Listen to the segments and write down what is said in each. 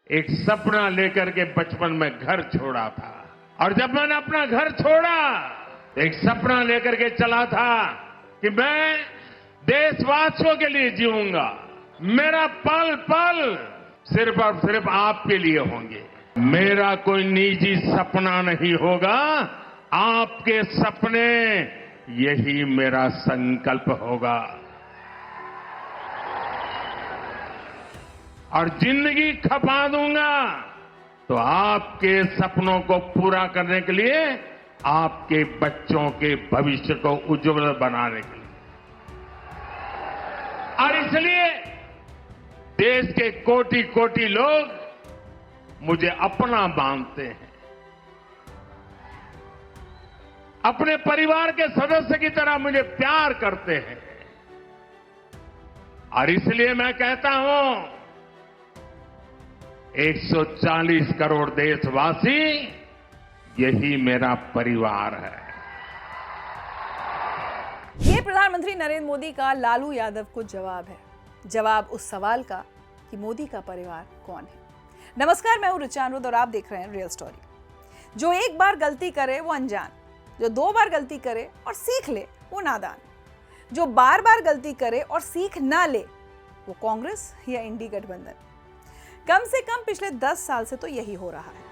एक सपना लेकर के बचपन में घर छोड़ा था और जब मैंने अपना घर छोड़ा तो एक सपना लेकर के चला था कि मैं देशवासियों के लिए जीऊंगा। मेरा पल पल सिर्फ और सिर्फ आपके लिए होंगे। मेरा कोई निजी सपना नहीं होगा, आपके सपने, यही मेरा संकल्प होगा। और जिंदगी खपा दूंगा तो आपके सपनों को पूरा करने के लिए, आपके बच्चों के भविष्य को उज्जवल बनाने के लिए। और इसलिए देश के कोटि कोटि लोग मुझे अपना मानते हैं, अपने परिवार के सदस्य की तरह मुझे प्यार करते हैं। और इसलिए मैं कहता हूं, 140 करोड़ देशवासी, यही मेरा परिवार है। ये प्रधानमंत्री नरेंद्र मोदी का लालू यादव को जवाब है। जवाब उस सवाल का कि मोदी का परिवार कौन है। नमस्कार, मैं हूं ऋचा अनुरुद्ध और आप देख रहे हैं रियल स्टोरी। जो एक बार गलती करे वो अनजान, जो 2 बार गलती करे और सीख ले वो नादान, जो बार बार गलती करे और सीख ना ले वो कांग्रेस या इंडी गठबंधन। कम से कम पिछले 10 साल से तो यही हो रहा है।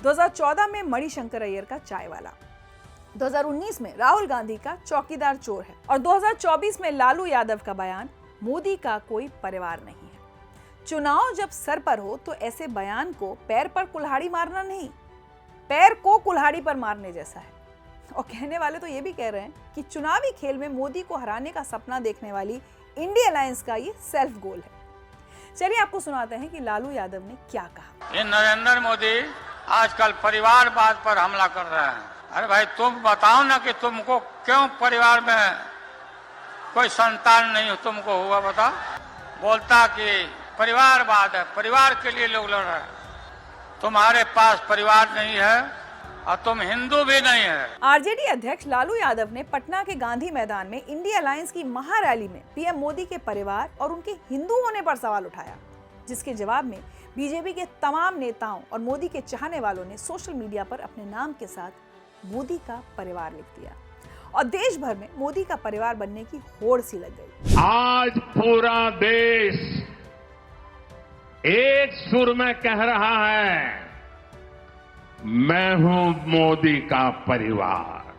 दो 2014 में मणिशंकर अय्यर का चाय वाला, 2019 में राहुल गांधी का चौकीदार चोर है और 2024 में लालू यादव का बयान मोदी का कोई परिवार नहीं है। चुनाव जब सर पर हो तो ऐसे बयान को पैर पर कुल्हाड़ी मारना नहीं, पैर को कुल्हाड़ी पर मारने जैसा है। और कहने वाले तो ये भी कह रहे हैं कि चुनावी खेल में मोदी को हराने का सपना देखने वाली इंडिया अलायंस का ये सेल्फ गोल है। चलिए आपको सुनाते हैं कि लालू यादव ने क्या कहा। ये नरेंद्र मोदी आजकल परिवारवाद पर हमला कर रहे हैं। अरे भाई, तुम बताओ ना कि तुमको क्यों परिवार में कोई संतान नहीं तुमको हुआ, बताओ। बोलता कि परिवारवाद है, परिवार के लिए लोग लड़ रहे हैं। तुम्हारे पास परिवार नहीं है और तुम हिंदू भी नहीं है। आरजेडी अध्यक्ष लालू यादव ने पटना के गांधी मैदान में इंडिया अलायंस की महारैली में पीएम मोदी के परिवार और उनके हिंदू होने पर सवाल उठाया, जिसके जवाब में बीजेपी के तमाम नेताओं और मोदी के चाहने वालों ने सोशल मीडिया पर अपने नाम के साथ मोदी का परिवार लिख दिया और देश भर में मोदी का परिवार बनने की होड़ सी लग गई। आज पूरा देश एक सुर में कह रहा है, मैं हूं मोदी का परिवार,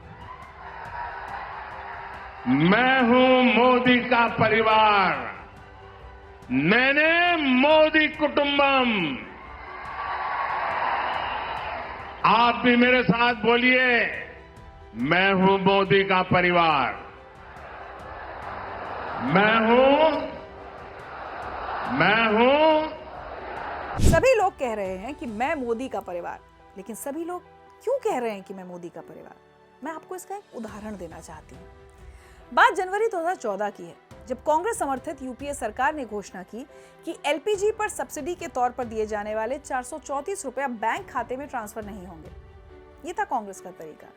मैं हूं मोदी का परिवार, मैंने मोदी कुटुंबम। आप भी मेरे साथ बोलिए, मैं हूं मोदी का परिवार, मैं हूं। सभी लोग कह रहे हैं कि मैं मोदी का परिवार, लेकिन सभी लोग क्यों कह रहे हैं कि मैं मोदी का परिवार? मैं आपको इसका एक उदाहरण देना चाहती हूँ। बात जनवरी 2014 की है, जब कांग्रेस समर्थित यूपीए सरकार ने घोषणा की कि एलपीजी पर सब्सिडी के तौर पर दिए जाने वाले 434 रुपया बैंक खाते में ट्रांसफर नहीं होंगे। ये था कांग्रेस का तरीका।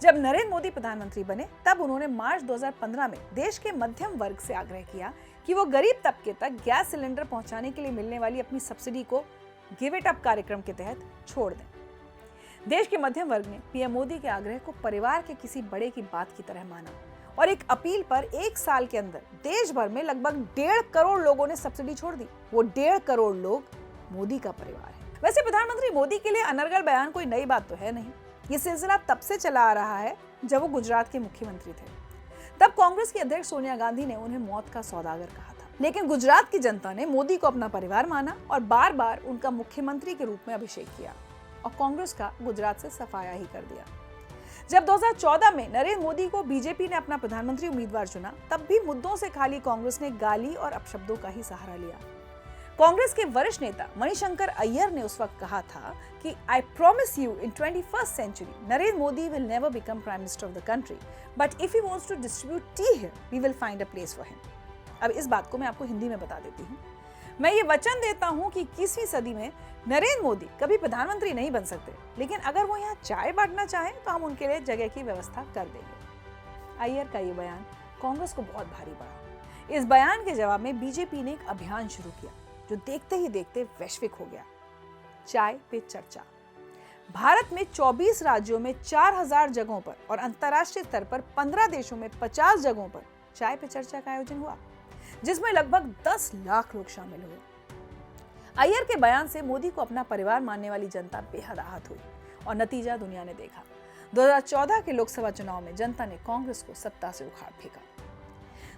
जब नरेंद्र मोदी प्रधानमंत्री बने तब उन्होंने मार्च 2015 में देश के मध्यम वर्ग से आग्रह किया कि वो गरीब तबके तक गैस सिलेंडर पहुंचाने के लिए मिलने वाली अपनी सब्सिडी को गिव इट अप कार्यक्रम के तहत छोड़ दें। देश के मध्यम वर्ग ने पीएम मोदी के आग्रह को परिवार के किसी बड़े की बात की तरह माना और एक अपील पर 1 साल के अंदर देश भर में लगभग 1.5 करोड़ लोगों ने सब्सिडी छोड़ दी। वो 1.5 करोड़ लोग मोदी का परिवार है। वैसे प्रधानमंत्री मोदी के लिए अनर्गल बयान कोई नई बात तो है नहीं। ये सिलसिला तब से चला आ रहा है जब वो गुजरात के मुख्यमंत्री थे। तब कांग्रेस की अध्यक्ष सोनिया गांधी ने उन्हें मौत का सौदागर कहा था, लेकिन गुजरात की जनता ने मोदी को अपना परिवार माना और बार बार उनका मुख्यमंत्री के रूप में अभिषेक किया और कांग्रेस का गुजरात से सफाया ही कर दिया। जब 2014 में नरेंद्र मोदी को बीजेपी ने अपना प्रधानमंत्री उम्मीदवार चुना, तब भी मुद्दों से खाली कांग्रेस ने गाली और अपशब्दों का ही सहारा लिया। कांग्रेस के वरिष्ठ नेता मणिशंकर अय्यर ने उस वक्त कहा था कि I promise you in 21st century Narendra Modi will never become prime minister of the country, but if he wants to distribute tea here we will find a place for him. अब इस बात को मैं आपको हिंदी में बता देती हूँ। मैं ये वचन देता हूँ कि 21वीं सदी में नरेंद्र मोदी कभी प्रधानमंत्री नहीं बन सकते, लेकिन अगर वो यहाँ चाय बांटना चाहें तो हम उनके लिए जगह की व्यवस्था कर देंगे। अय्यर का ये बयान कांग्रेस को बहुत भारी पड़ा। इस बयान के जवाब में बीजेपी ने एक अभियान शुरू किया जो देखते ही देखते वैश्विक हो गया। चाय पे चर्चा। भारत में 24 राज्यों में 4000 जगहों पर और अंतर्राष्ट्रीय स्तर पर 15 देशों में 50 जगहों पर चाय पे चर्चा का आयोजन हुआ, जिसमें लगभग 10 लाख लोग शामिल हुए। अय्यर के बयान से मोदी को अपना परिवार मानने वाली जनता बेहद आहत हुई और नतीजा दुनिया ने देखा। 2014 के लोकसभा चुनाव में जनता ने कांग्रेस को सत्ता से उखाड़ फेंका।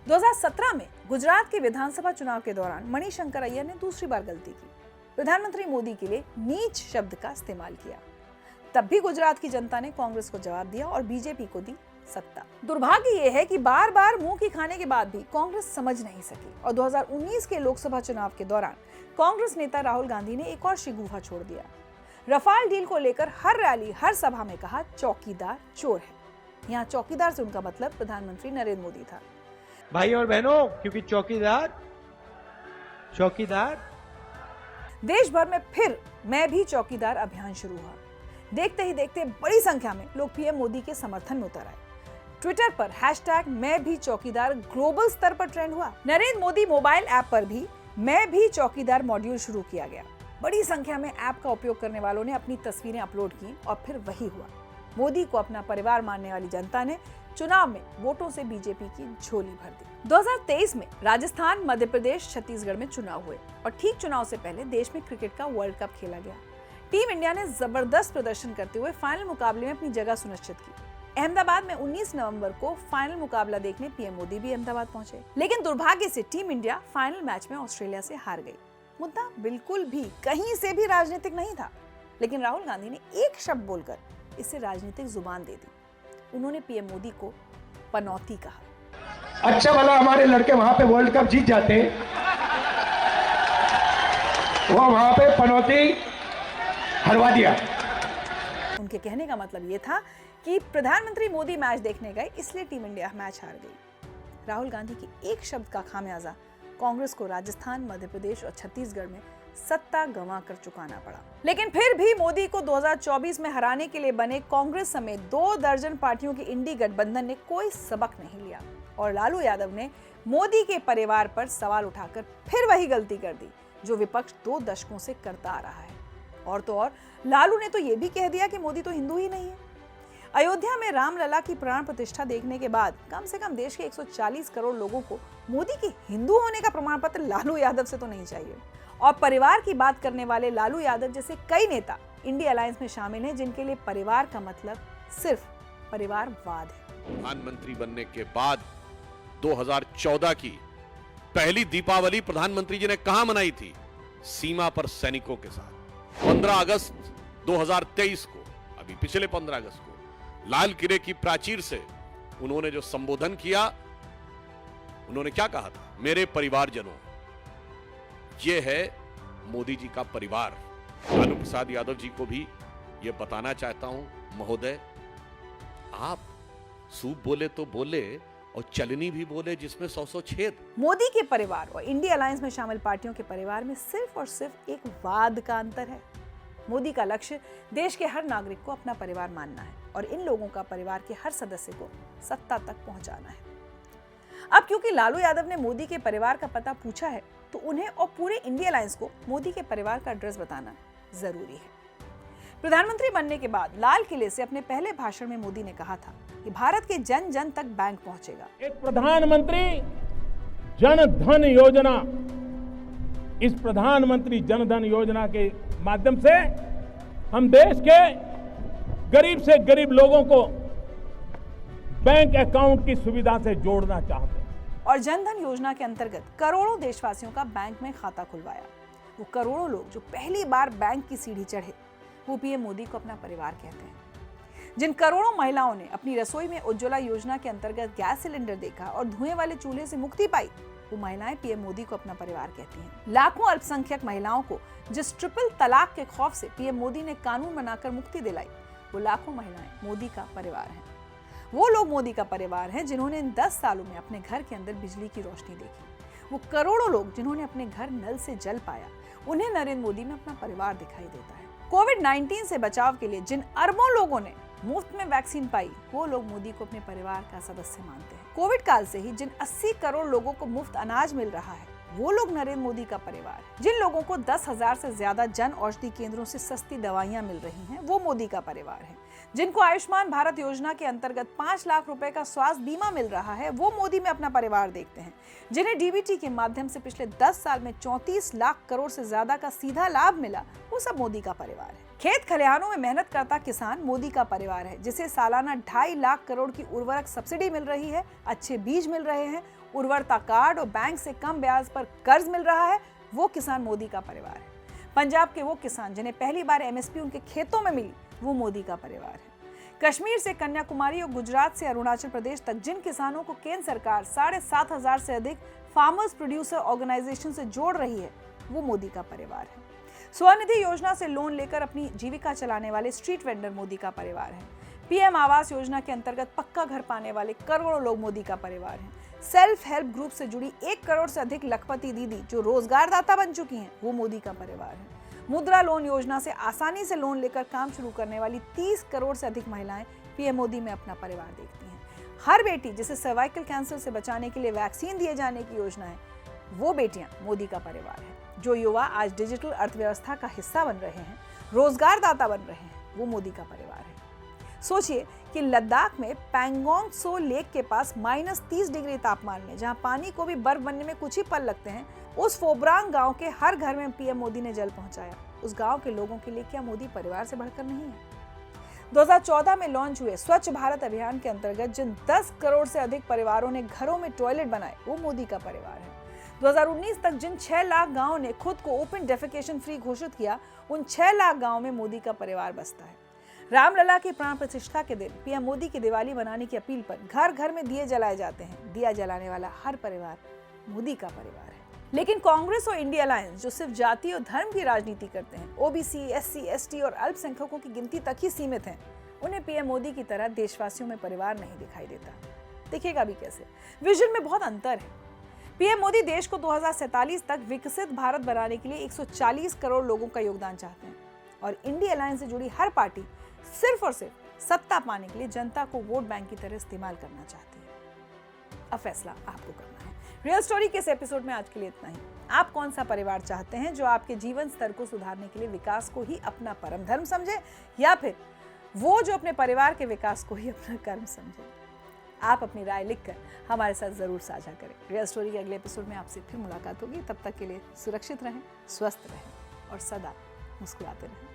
2017 में गुजरात के विधानसभा चुनाव के दौरान मणिशंकर अय्यर ने दूसरी बार गलती की। प्रधानमंत्री मोदी के लिए नीच शब्द का इस्तेमाल किया। तब भी गुजरात की जनता ने कांग्रेस को जवाब दिया और बीजेपी को दी सत्ता। दुर्भाग्य यह है कि बार बार मुंह की खाने के बाद भी कांग्रेस समझ नहीं सकी और 2019 के लोकसभा चुनाव के दौरान कांग्रेस नेता राहुल गांधी ने एक और शिगुफा छोड़ दिया। रफाल डील को लेकर हर रैली, हर सभा में कहा चौकीदार चोर है। यहाँ चौकीदार से उनका मतलब प्रधानमंत्री नरेंद्र मोदी था। भाई और बहनों, क्योंकि चौकीदार देश भर में फिर मैं भी चौकीदार अभियान शुरू हुआ। देखते ही देखते बड़ी संख्या में लोग पीएम मोदी के समर्थन में उतर आए। ट्विटर पर #मैं भी चौकीदार ग्लोबल स्तर पर ट्रेंड हुआ। नरेंद्र मोदी मोबाइल ऐप पर भी मैं भी चौकीदार मॉड्यूल शुरू किया गया। बड़ी संख्या में ऐप का उपयोग करने वालों ने अपनी तस्वीरें अपलोड की और फिर वही हुआ। मोदी को अपना परिवार मानने वाली जनता ने चुनाव में वोटों से बीजेपी की झोली भर दी। 2023 में राजस्थान, मध्य प्रदेश, छत्तीसगढ़ में चुनाव हुए और ठीक चुनाव से पहले देश में क्रिकेट का वर्ल्ड कप खेला गया। टीम इंडिया ने जबरदस्त प्रदर्शन करते हुए फाइनल मुकाबले में अपनी जगह सुनिश्चित की। अहमदाबाद में 19 नवंबर को फाइनल मुकाबला देखने पीएम मोदी भी अहमदाबाद पहुंचे, लेकिन दुर्भाग्य से टीम इंडिया फाइनल मैच में ऑस्ट्रेलिया से हार गई। मुद्दा बिल्कुल भी कहीं से भी राजनीतिक नहीं था, लेकिन राहुल गांधी ने एक शब्द बोलकर इसे राजनीतिक जुबान दे दी। उन्होंने पीएम मोदी को पनौती कहा। अच्छा भला हमारे लड़के वहां पे वर्ल्ड कप जीत जाते, वो वहां पे पनौती हरवा दिया। उनके कहने का मतलब ये था कि प्रधानमंत्री मोदी मैच देखने गए इसलिए टीम इंडिया मैच हार गई। राहुल गांधी की एक शब्द का खामियाजा कांग्रेस को राजस्थान, मध्य प्रदेश और छत्तीसगढ़ में सत्ता गंवा कर चुकाना पड़ा। लेकिन फिर भी मोदी को 2024 में हराने के लिए बने कांग्रेस समेत 2 दर्जन पार्टियों की इंडी गठबंधन ने कोई सबक नहीं लिया और लालू यादव ने मोदी के परिवार पर सवाल उठाकर फिर वही गलती कर दी जो विपक्ष 2 दशकों से करता आ रहा है। और तो और लालू ने तो ये भी कह दिया कि मोदी तो हिंदू ही नहीं है। अयोध्या में रामलला की प्राण प्रतिष्ठा देखने के बाद कम से कम देश के 140 करोड़ लोगों को मोदी के हिंदू होने का प्रमाण पत्र लालू यादव से तो नहीं चाहिए। और परिवार की बात करने वाले लालू यादव जैसे कई नेता इंडिया अलायंस में शामिल हैं, जिनके लिए परिवार का मतलब सिर्फ परिवारवाद है। प्रधानमंत्री बनने के बाद 2014 की पहली दीपावली प्रधानमंत्री जी ने कहां मनाई थी? सीमा पर सैनिकों के साथ। 15 अगस्त 2023 को, अभी पिछले 15 अगस्त को, लाल किले की प्राचीर से उन्होंने जो संबोधन किया, उन्होंने क्या कहा था? मेरे परिवारजनों, ये है मोदी जी का परिवार। लालू प्रसाद यादव जी को भी ये बताना चाहता हूं, महोदय, आप सूप बोले तो बोले और चलनी भी बोले जिसमें 100 छेद। मोदी के परिवार और इंडिया अलायंस में शामिल पार्टियों के परिवार में सिर्फ और सिर्फ एक वाद का अंतर है। मोदी का लक्ष्य देश के हर नागरिक को अपना परिवार मानना है और इन लोगों का परिवार के हर सदस्य को सत्ता तक पहुंचाना है। अब क्योंकि लालू यादव ने मोदी के परिवार का पता पूछा है, तो उन्हें और पूरे इंडिया अलायंस को मोदी के परिवार का एड्रेस बताना जरूरी है। प्रधानमंत्री बनने के बाद लाल किले से अपने पहले भाषण में मोदी ने कहा था कि भारत के जन जन तक बैंक पहुंचेगा। एक प्रधानमंत्री जन धन योजना, इस प्रधानमंत्री जन धन योजना के माध्यम से हम देश के गरीब से गरीब लोगों को बैंक अकाउंट की सुविधा से जोड़ना चाहते हैं। और जन धन योजना के अंतर्गत करोड़ों देशवासियों का बैंक में खाता खुलवाया। वो करोड़ों लोग जो पहली बार बैंक की सीढ़ी चढ़े, वो पीएम मोदी को अपना परिवार कहते हैं। जिन करोड़ों महिलाओं ने अपनी रसोई में उज्ज्वला योजना के अंतर्गत गैस सिलेंडर देखा और धुएं वाले चूल्हे से मुक्ति पाई, वो महिलाएं पीएम मोदी को अपना परिवार कहती हैं। लाखों अल्पसंख्यक महिलाओं को जिस ट्रिपल तलाक के खौफ से पीएम मोदी ने कानून बनाकर मुक्ति दिलाई, वो लाखों महिलाएं मोदी का परिवार हैं। वो लोग मोदी का परिवार हैं जिन्होंने इन 10 सालों में अपने घर के अंदर बिजली की रोशनी देखी। वो करोड़ों लोग जिन्होंने अपने घर नल से जल पाया, उन्हें नरेंद्र मोदी में अपना परिवार दिखाई देता है। कोविड-19 से बचाव के लिए जिन अरबों लोगों ने मुफ्त में वैक्सीन पाई, वो लोग मोदी को अपने परिवार का सदस्य मानते हैं। कोविड काल से ही जिन 80 करोड़ लोगों को मुफ्त अनाज मिल रहा है, वो लोग नरेंद्र मोदी का परिवार है। जिन लोगों को 10,000 से ज्यादा जन औषधि केंद्रों से सस्ती दवाइयां मिल रही हैं, वो मोदी का परिवार है। जिनको आयुष्मान भारत योजना के अंतर्गत 5 लाख रुपए का स्वास्थ्य बीमा मिल रहा है, वो मोदी में अपना परिवार देखते हैं। जिन्हें डीबीटी के माध्यम से पिछले 10 साल में 34 लाख करोड़ से ज्यादा का सीधा लाभ मिला, वो सब मोदी का परिवार है। खेत खलिहानों में मेहनत करता किसान मोदी का परिवार है, जिसे सालाना 2.5 लाख करोड़ की उर्वरक सब्सिडी मिल रही है, अच्छे बीज मिल रहे हैं, उर्वरता कार्ड और बैंक से कम ब्याज पर कर्ज मिल रहा है, वो किसान मोदी का परिवार है। पंजाब के वो किसान जिन्हें पहली बार एमएसपी उनके खेतों में मिली, वो मोदी का परिवार है। कश्मीर से कन्याकुमारी और गुजरात से अरुणाचल प्रदेश तक जिन किसानों को केंद्र सरकार 7,500 से अधिक फार्मर्स प्रोड्यूसर ऑर्गेनाइजेशन से जोड़ रही है, वो मोदी का परिवार है। स्वनिधि योजना से लोन लेकर अपनी जीविका चलाने वाले स्ट्रीट वेंडर मोदी का परिवार है। पीएम आवास योजना के अंतर्गत पक्का घर पाने वाले करोड़ों लोग मोदी का परिवार हैं। सेल्फ हेल्प ग्रुप से जुड़ी 1 करोड़ से अधिक लखपति दीदी जो रोजगार दाता बन चुकी हैं, वो मोदी का परिवार है। मुद्रा लोन योजना से आसानी से लोन लेकर काम शुरू करने वाली 30 करोड़ से अधिक महिलाएं पीएम मोदी में अपना परिवार देखती हैं। हर बेटी जिसे सर्वाइकल कैंसर से बचाने के लिए वैक्सीन दिए जाने की योजना है, वो बेटियां मोदी का परिवार है। जो युवा आज डिजिटल अर्थव्यवस्था का हिस्सा बन रहे हैं, रोजगार दाता बन रहे हैं, वो मोदी का परिवार है। सोचिए कि लद्दाख में पैंगोंग त्सो लेक के पास -30 डिग्री तापमान में, जहां पानी को भी बर्फ बनने में कुछ ही पल लगते हैं, उस फोब्रांग गांव के हर घर में पीएम मोदी ने जल पहुंचाया। उस गांव के लोगों के लिए क्या मोदी परिवार से बढ़कर नहीं है? 2014 में लॉन्च हुए स्वच्छ भारत अभियान के अंतर्गत जिन 10 करोड़ से अधिक परिवारों ने घरों में टॉयलेट बनाए, वो मोदी का परिवार है। 2019 तक जिन 6 लाख गांवों ने खुद को ओपन डेफिकेशन फ्री घोषित किया, उन 6 लाख गांवों में मोदी का परिवार बसता है। रामलला की प्राण प्रतिष्ठा के दिन पीएम मोदी की दिवाली मनाने की अपील पर घर घर में दिए जलाए जाते हैं। दिया जलाने वाला हर परिवार मोदी का परिवार है। लेकिन कांग्रेस और इंडिया अलायंस जो सिर्फ जाति और धर्म की राजनीति करते हैं, ओबीसी, एससी, एसटी और अल्पसंख्यकों की गिनती तक ही सीमित हैं, उन्हें पीएम मोदी की तरह देशवासियों में परिवार नहीं दिखाई देता। दिखेगा भी कैसे? विजन में बहुत अंतर है। पीएम मोदी देश को 2047 तक विकसित भारत बनाने के लिए 140 करोड़ लोगों का योगदान चाहते हैं, और इंडिया अलायंस से जुड़ी हर पार्टी सिर्फ और सिर्फ सत्ता पाने के लिए जनता को वोट बैंक की तरह इस्तेमाल करना चाहती है। अब फैसला आपको करना है। रियल स्टोरी के इस एपिसोड में आज के लिए इतना ही। आप कौन सा परिवार चाहते हैं जो आपके जीवन स्तर को सुधारने के लिए विकास को ही अपना परम धर्म समझे, या फिर वो जो अपने परिवार के विकास को ही अपना कर्म समझे? आप अपनी राय लिखकर हमारे साथ जरूर साझा करें। रियल स्टोरी के अगले एपिसोड में आपसे फिर मुलाकात होगी। तब तक के लिए सुरक्षित रहें, स्वस्थ रहें और सदा मुस्कुराते रहें।